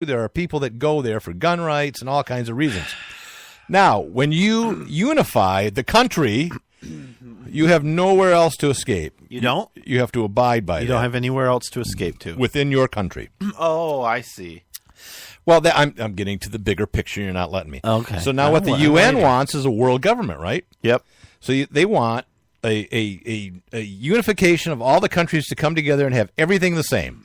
There are people that go there for gun rights and all kinds of reasons. Now, when you unify the country, you have nowhere else to escape. You don't? You have to abide by that. You don't have anywhere else to escape to. Within your country. Oh, I see. Well, I'm getting to the bigger picture. You're not letting me. Okay. So now what the UN wants is a world government, right? Yep. So they want a unification of all the countries to come together and have everything the same.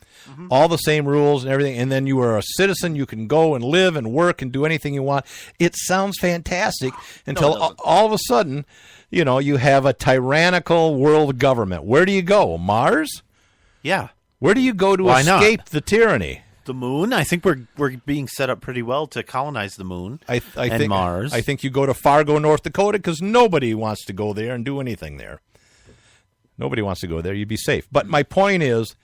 All the same rules and everything, and then you are a citizen. You can go and live and work and do anything you want. It sounds fantastic until all of a sudden, you have a tyrannical world government. Where do you go? Mars? Yeah. Where do you go to escape the tyranny? The moon? I think we're being set up pretty well to colonize the moon I and think, Mars. I think you go to Fargo, North Dakota, because nobody wants to go there and do anything there. Nobody wants to go there. You'd be safe. But my point is,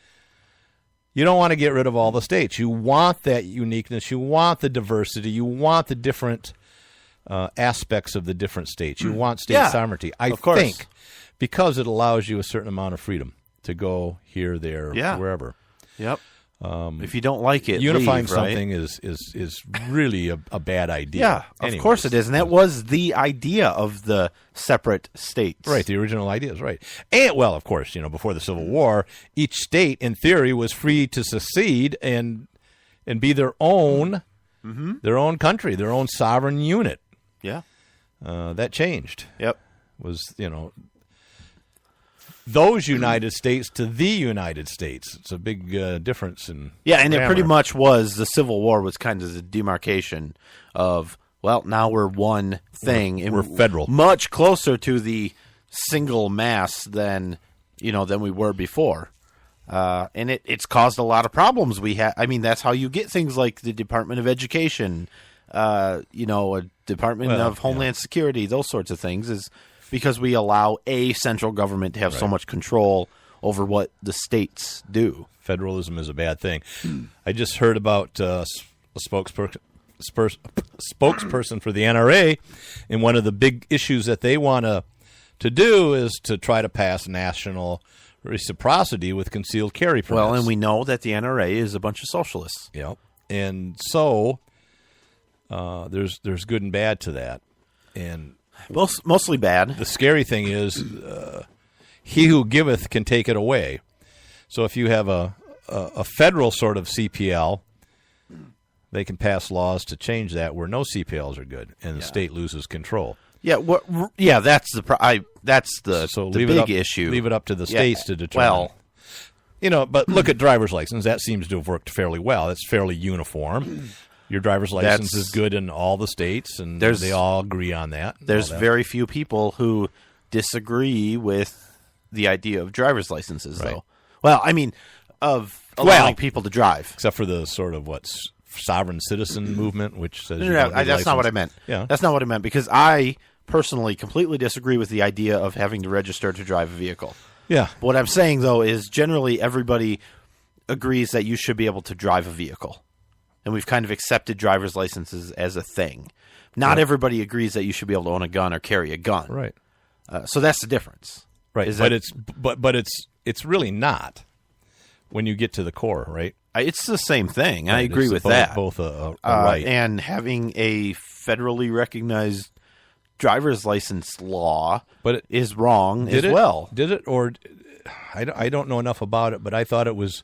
you don't want to get rid of all the states. You want that uniqueness. You want the diversity. You want the different aspects of the different states. You want state sovereignty. I think because it allows you a certain amount of freedom to go here, there, wherever. Yep. If you don't like it, unifying leave, right? something is really a bad idea. Yeah, of course it is. And that was the idea of the separate states. Right, the original idea is right. And, well, of course, before the Civil War, each state, in theory, was free to secede and be their own country, their own sovereign unit. Yeah. That changed. Yep. Was, those United States to the United States. It's a big difference in and grammar. it pretty much was, the Civil War was kind of the demarcation of, well, now we're one thing. We're federal. Much closer to the single mass than we were before. And it's caused a lot of problems. That's how you get things like the Department of Education, a Department of Homeland Security, those sorts of things, is because we allow a central government to have so much control over what the states do. Federalism is a bad thing. I just heard about a spokesperson for the NRA, and one of the big issues that they want to do is to try to pass national reciprocity with concealed carry permits. Well, and we know that the NRA is a bunch of socialists. Yeah, and so there's good and bad to that, and mostly bad. The scary thing is, he who giveth can take it away. So if you have a federal sort of CPL, they can pass laws to change that where no CPLs are good, and the state loses control. Yeah, that's the big issue. Leave it up to the states to determine. Well, but look at driver's license. That seems to have worked fairly well. It's fairly uniform. Your driver's license is good in all the states, and they all agree on that. There's very few people who disagree with the idea of driver's licenses, though. Well, of allowing people to drive. Except for the sort of sovereign citizen movement, which says that's not what I meant. Yeah. That's not what I meant, because I personally completely disagree with the idea of having to register to drive a vehicle. Yeah. What I'm saying, though, is generally everybody agrees that you should be able to drive a vehicle. And we've kind of accepted driver's licenses as a thing. Not everybody agrees that you should be able to own a gun or carry a gun. Right. So that's the difference. Right. But it's really not when you get to the core, right? It's the same thing. Right. I agree with that. Both a right. And having a federally recognized driver's license law is wrong as well. Did it? Or I don't know enough about it, but I thought it was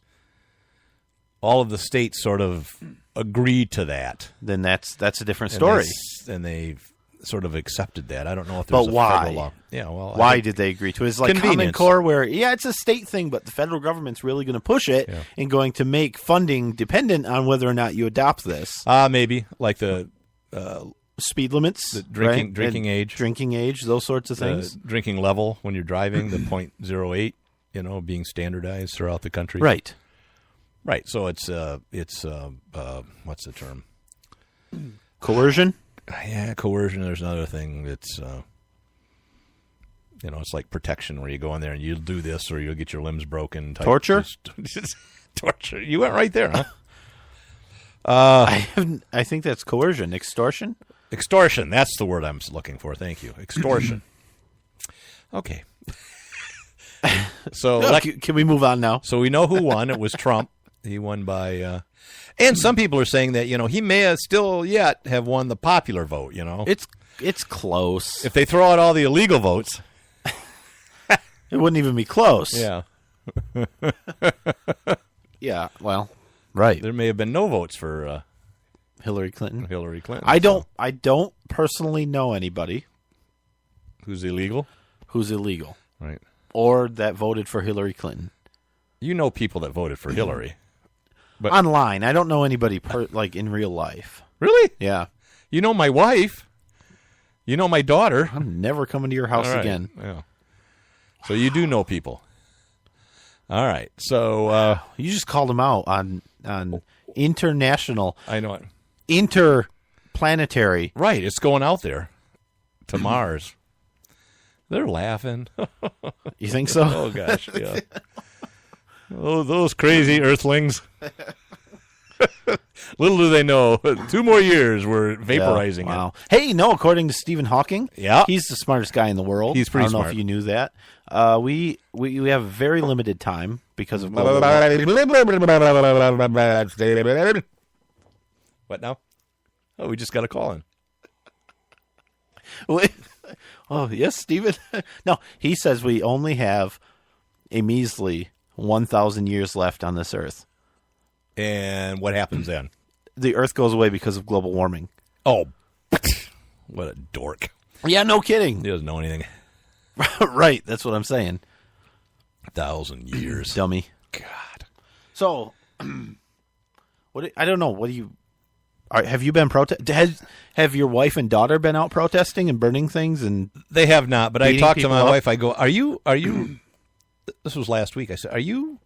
all of the states sort of agreed to that. Then that's a different story. And they sort of accepted that. I don't know if there's why? Federal law. Yeah, well, why did they agree to it? It's like Common Core, where it's a state thing, but the federal government's really going to push it and going to make funding dependent on whether or not you adopt this. Maybe like the speed limits, the drinking age, those sorts of things. Drinking level when you're driving, the 0.08, being standardized throughout the country. Right. Right. So it's what's the term? Coercion. Yeah, coercion. There's another thing that's, it's like protection, where you go in there and you'll do this or you'll get your limbs broken. Torture? Torture. You went right there, huh? I think that's coercion. Extortion? Extortion. That's the word I'm looking for. Thank you. Extortion. Okay. So can we move on now? So we know who won. It was Trump. He won by And some people are saying that, he may have still yet have won the popular vote, It's close. If they throw out all the illegal votes. It wouldn't even be close. Yeah. Yeah, well, right. There may have been no votes for Hillary Clinton. Hillary Clinton. I don't personally know anybody Who's illegal? who's illegal Right. or that voted for Hillary Clinton. You know people that voted for Hillary. But Online, I don't know anybody like in real life. really? Yeah. You know my wife. You know my daughter. I'm never coming to your house All right. again. Yeah. So you do know people. All right. So You just called them out on international, I know it. interplanetary. Right. It's going out there to Mars. They're laughing. You think so? Oh, gosh. Yeah. Oh, those crazy earthlings. Little do they know, 2 more years we're vaporizing Wow. Hey, no, according to Stephen Hawking, Yeah. he's the smartest guy in the world. He's pretty I don't know smart. if you knew that. We have very limited time because of global it. What now? Oh, we just got a call in. Oh, yes, Stephen. No, he says we only have a measly 1,000 years left on this earth. And what happens then? The earth goes away because of global warming. Oh, what a dork. Yeah, no kidding. He doesn't know anything. Right, that's what I'm saying. 1,000 years. Dummy. God. So, I don't know. What do you... have you been have your wife and daughter been out protesting and burning things? And They have not, but I Beating talked to people my up? wife. I go, are you, this was last week. I said, are you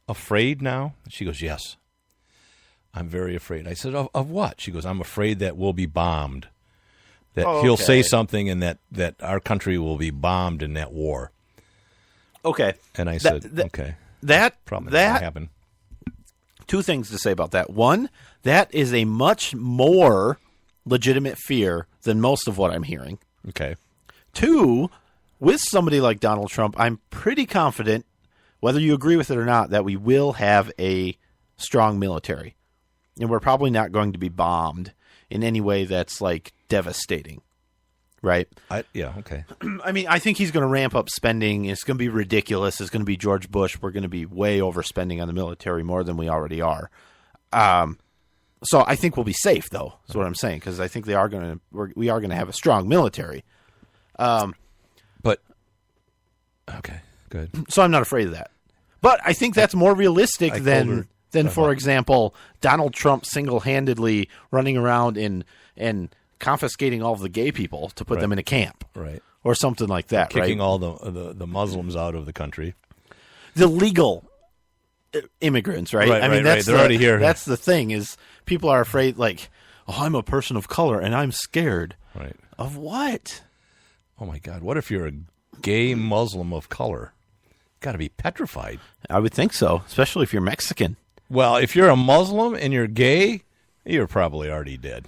afraid now? She goes, yes. I'm very afraid. I said, of what? She goes, I'm afraid that we'll be bombed. That he'll say something and that our country will be bombed in that war. okay, And I said, okay, probably not that going to happen. two things to say about that. One, that is a much more legitimate fear than most of what I'm hearing. Okay. Two, with somebody like Donald Trump, I'm pretty confident, whether you agree with it or not, that we will have a strong military. And we're probably not going to be bombed in any way that's like devastating. Right? Yeah, okay. I mean, I think he's going to ramp up spending. It's going to be ridiculous. It's going to be George Bush. We're going to be way overspending on the military more than we already are. So I think we'll be safe, though. Is what I'm saying, because I think we are going to have a strong military. But, okay, good. So I'm not afraid of that. But I think that's more realistic than, for example, Donald Trump single-handedly running around and confiscating all of the gay people to put them in a camp. Right. Or something like that, Kicking right? all the Muslims out of the country. The legal immigrants, right? Right, I mean, right, that's They're already here. That's the thing is people are afraid, like, oh, I'm a person of color and I'm scared. Right. Of what? Oh, my God. What if you're a gay Muslim of color? Got to be petrified. I would think so, especially if you're Mexican. Well, if you're a Muslim and you're gay, you're probably already dead.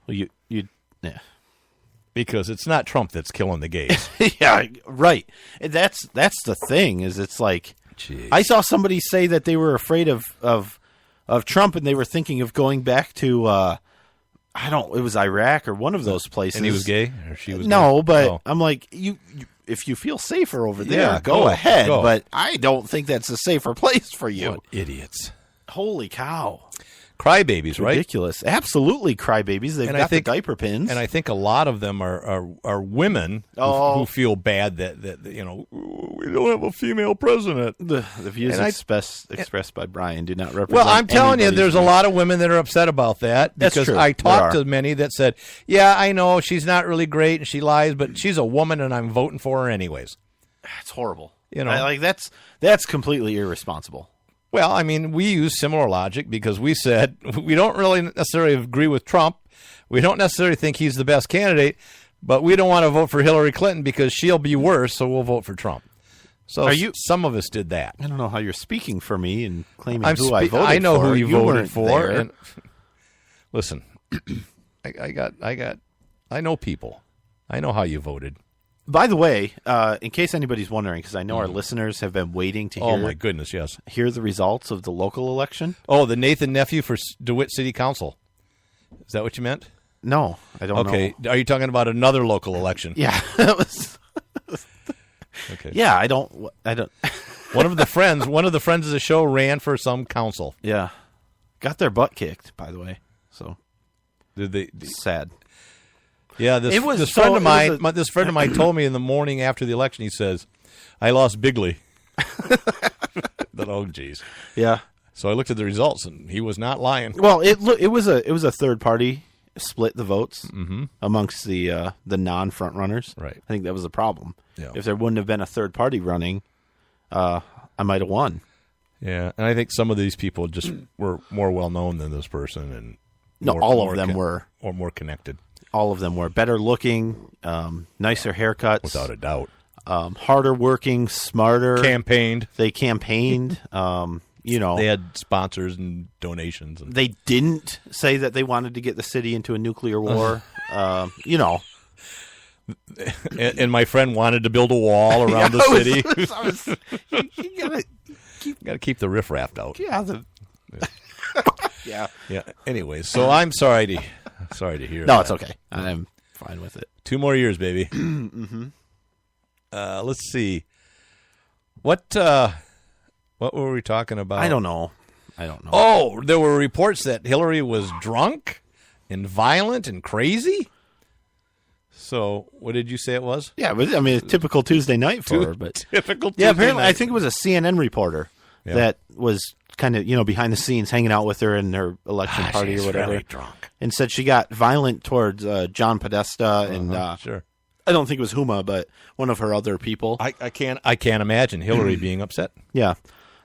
Well, yeah. Because it's not Trump that's killing the gays. Yeah, right. And that's the thing is it's like Jeez. I saw somebody say that they were afraid of Trump and they were thinking of going back to it was Iraq or one of those places. And he was gay? Or she was No, gay? but Oh. I'm like, you if you feel safer over there, Yeah, go go, ahead. go. But I don't think that's a safer place for you. What idiots. Holy cow. Crybabies, right? Ridiculous. Absolutely crybabies. They've And got I think the diaper pins. And I think a lot of them are women who feel bad that we don't have a female president. the views And I- expressed by Brian do not represent Well, I'm telling you, anybody's there's a views. lot of women that are upset about that That's because true. I talked There to many that said, yeah, I know she's not really great and she lies, but she's a woman and I'm voting for her anyways. It's horrible. You know. Like that's completely irresponsible. Well, I mean, we use similar logic because we said we don't really necessarily agree with Trump. We don't necessarily think he's the best candidate, but we don't want to vote for Hillary Clinton because she'll be worse, so we'll vote for Trump. So some of us did that. I don't know how you're speaking for me and claiming I voted for. I know who you voted weren't for. there. And listen, I know people. I know how you voted. By the way, in case anybody's wondering, because I know our listeners have been waiting to Oh, my goodness, yes. hear the results of the local election. Oh, the Nathan Nephew for DeWitt City Council. Is that what you meant? No, I don't know. Okay. Are you talking about another local election? Yeah, that was. Okay. Yeah, I don't. One of the friends of the show ran for some council. Yeah, got their butt kicked. By the way, so Did they? sad. Yeah, this It was- this so friend it of was mine, this friend of mine told me in the morning after the election. He says, "I lost bigly." Oh, geez. Yeah. So I looked at the results, and he was not lying. Well, it was a third party split the votes amongst the non front runners. Right. I think that was the problem. Yeah. If there wouldn't have been a third party running, I might have won. Yeah, and I think some of these people just were more well known than this person, and No, more- all more of them were. or more connected, All of them were better looking, nicer haircuts, without a doubt. harder working, smarter. Campaigned. They campaigned. They had sponsors and donations. And They didn't say that they wanted to get the city into a nuclear war. and my friend wanted to build a wall around the city. You Got to keep the riffraff out. yeah. Yeah. Anyway, so I'm sorry to hear. No, that. it's okay. I'm fine with it. 2 more years, baby. Let's see. What were we talking about? I don't know. Oh, there were reports that Hillary was drunk and violent and crazy. So, what did you say it was? Yeah, but I mean, a typical Tuesday night for her. But Typical Tuesday yeah, apparently, night. I think it was a CNN reporter Yeah. that was kind of behind the scenes, hanging out with her in her election party she's or whatever, really drunk. and said she got violent towards John Podesta and Sure. I don't think it was Huma, but one of her other people. I can't imagine Hillary being upset. Yeah.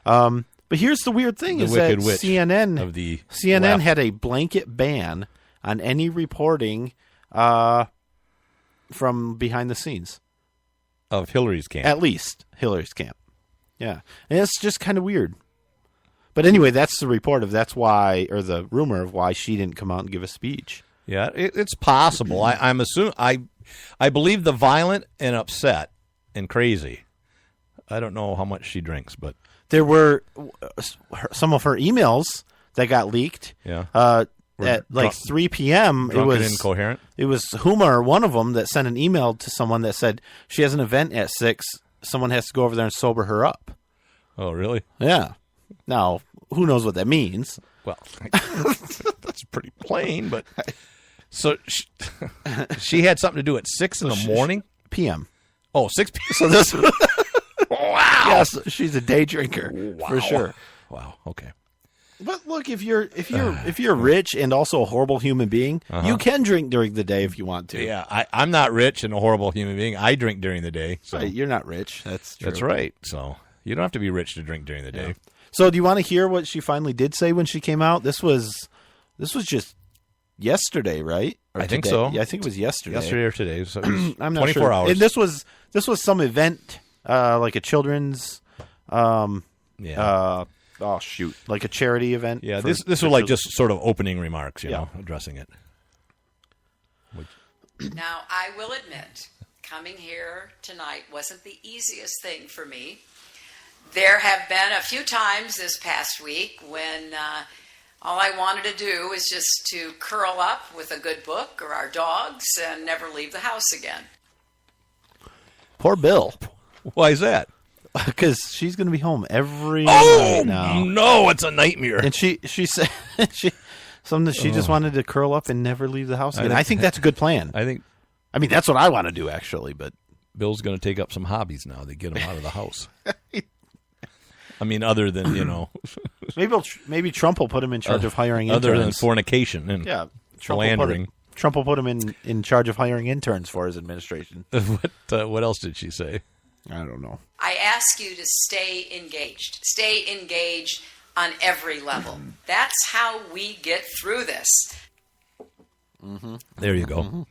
But here's the weird thing: The is that wicked witch CNN of the CNN left. had a blanket ban on any reporting from behind the scenes. Of Hillary's camp. At least Hillary's camp. Yeah, and it's just kind of weird. But anyway, that's the report of that's why, or the rumor of why she didn't come out and give a speech. Yeah, it's possible. I'm assuming I believe the violent and upset and crazy. I don't know how much she drinks, but There were some of her emails that got leaked. Yeah. At like 3 p.m. drunk It was and incoherent. It was Huma or one of them that sent an email to someone that said she has an event at 6. Someone has to go over there and sober her up. Oh, really? Yeah. Now, who knows what that means? Well, that's pretty plain, but so she had something to do at 6 in the morning. PM. Oh, 6 p.m. So this. Wow. Yes, she's a day drinker for sure. Wow. Okay. But look, if you're rich and also a horrible human being, you can drink during the day if you want to. Yeah, I'm not rich and a horrible human being. I drink during the day. So Right, you're not rich. That's true. that's right. So you don't have to be rich to drink during the day. So do you want to hear what she finally did say when she came out? This was just yesterday, right? Or I think today? so. Yeah, I think it was yesterday. Yesterday or today. So it was I'm not 24 sure. hours. And this was some event, like a children's, yeah. oh shoot, like a charity event. Yeah, for- this for was like children. just sort of opening remarks, you Yeah. know, addressing it. Now, I will admit, coming here tonight wasn't the easiest thing for me. There have been a few times this past week when all I wanted to do was just to curl up with a good book or our dogs and never leave the house again. Poor Bill, Why is that? because she's going to be home every Oh night now. no, it's a nightmare. And she said she just wanted to curl up and never leave the house again. I think that's a good plan. I think I mean, that's what I want to do actually, but Bill's going to take up some hobbies now. They get him out of the house. I mean, other than maybe Trump will put him in charge of hiring interns. other than fornication and yeah, philandering. Trump will put him in charge of hiring interns for his administration. What else did she say? I don't know. I ask you to stay engaged. Stay engaged on every level. That's how we get through this. There you go.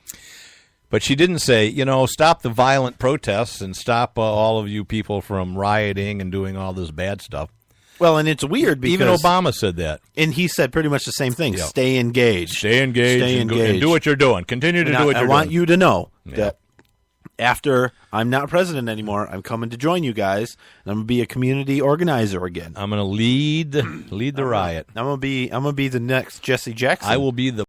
But she didn't say, stop the violent protests and stop all of you people from rioting and doing all this bad stuff. Well, and it's weird because Even Obama said that. and he said pretty much the same thing. Yeah. Stay engaged. Stay engaged, Stay and, and engaged. do what you're doing. Continue to do what you're I want doing. you to know Yeah. that after I'm not president anymore, I'm coming to join you guys, and I'm gonna be a community organizer again. I'm going to lead the riot. I'm gonna be the next Jesse Jackson. I will be the